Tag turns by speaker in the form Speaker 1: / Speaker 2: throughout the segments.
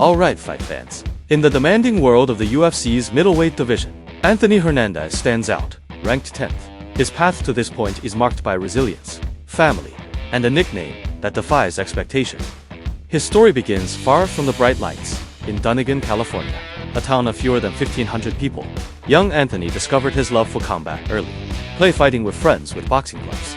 Speaker 1: Alright, fight fans. In the demanding world of the UFC's middleweight division, Anthony Hernandez stands out, ranked 10th. His path to this point is marked by resilience, family, and a nickname that defies expectation. His story begins far from the bright lights, in Dunnigan, California, a town of fewer than 1,500 people. Young Anthony discovered his love for combat early, play fighting with friends with boxing gloves.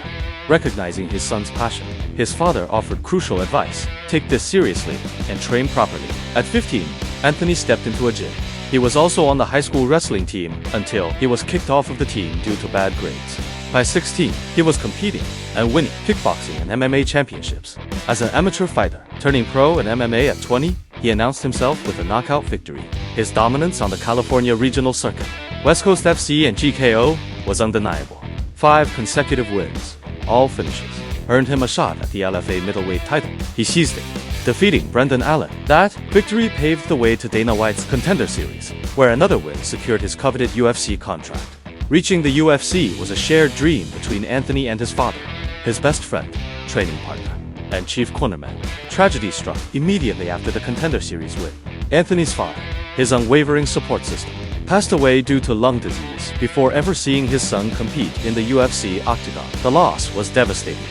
Speaker 1: Recognizing his son's passion, his father offered crucial advice: take this seriously and train properly. At 15, Anthony stepped into a gym. He was also on the high school wrestling team until he was kicked off of the team due to bad grades. By 16, he was competing and winning kickboxing and MMA championships. As an amateur fighter, turning pro in MMA at 20, he announced himself with a knockout victory. His dominance on the California regional circuit, West Coast FC and GKO, was undeniable. 5 consecutive wins, all finishes, earned him a shot at the LFA middleweight title. He seized it, defeating Brendan Allen. That victory paved the way to Dana White's Contender Series, where another win secured his coveted UFC contract. Reaching the UFC was a shared dream between Anthony and his father, his best friend, training partner, and chief cornerman. Tragedy struck immediately after the Contender Series win. Anthony's father, his unwavering support system, passed away due to lung disease before ever seeing his son compete in the UFC octagon. The loss was devastating.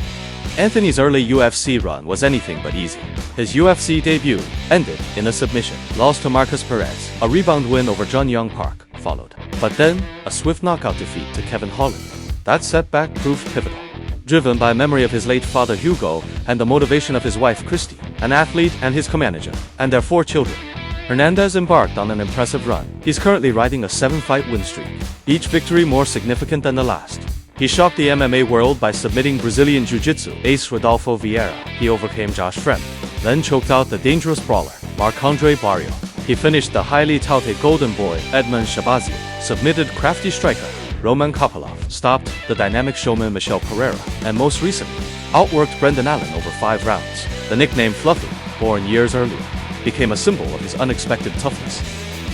Speaker 1: Anthony's early UFC run was anything but easy. His UFC debut ended in a submission, loss to Marcus Perez. A rebound win over John Young Park followed, but then a swift knockout defeat to Kevin Holland. That setback proved pivotal. Driven by memory of his late father Hugo and the motivation of his wife Christy, an athlete and his co-manager, and their 4 children, Hernandez embarked on an impressive run. He's currently riding a 7-fight win streak, each victory more significant than the last. He shocked the MMA world by submitting Brazilian Jiu-Jitsu ace Rodolfo Vieira. He overcame Josh Fremd, then choked out the dangerous brawler, Marc-Andre Barrio. He finished the highly touted Golden Boy, Edmund Shabazian, submitted crafty striker, Roman Kopylov, stopped the dynamic showman Michel Pereira, and most recently, outworked Brendan Allen over 5 rounds. The nickname Fluffy, born years earlier, became a symbol of his unexpected toughness.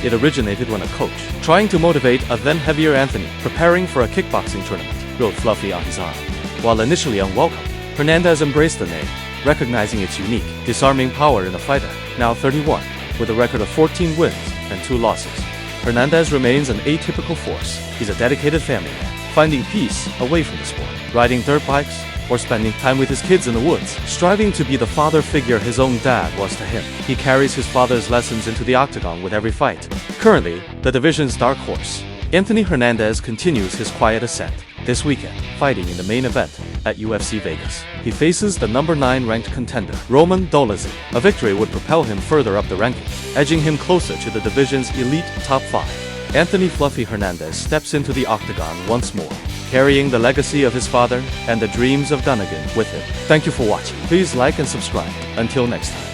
Speaker 1: It originated when a coach, trying to motivate a then heavier Anthony preparing for a kickboxing tournament, wrote Fluffy on his arm. While initially unwelcome, Hernandez embraced the name, recognizing its unique, disarming power in a fighter. Now 31, with a record of 14 wins and 2 losses, Hernandez remains an atypical force. He's a dedicated family man, finding peace away from the sport, riding dirt bikes, or spending time with his kids in the woods, striving to be the father figure his own dad was to him. He carries his father's lessons into the octagon with every fight. Currently, the division's dark horse, Anthony Hernandez continues his quiet ascent. This weekend, fighting in the main event at UFC Vegas, he faces the number 9 ranked contender, Roman Dolidze. A victory would propel him further up the rankings, edging him closer to the division's elite top 5. Anthony Fluffy Hernandez steps into the octagon once more, carrying the legacy of his father and the dreams of Dunnigan with him. Thank you for watching. Please like and subscribe. Until next time.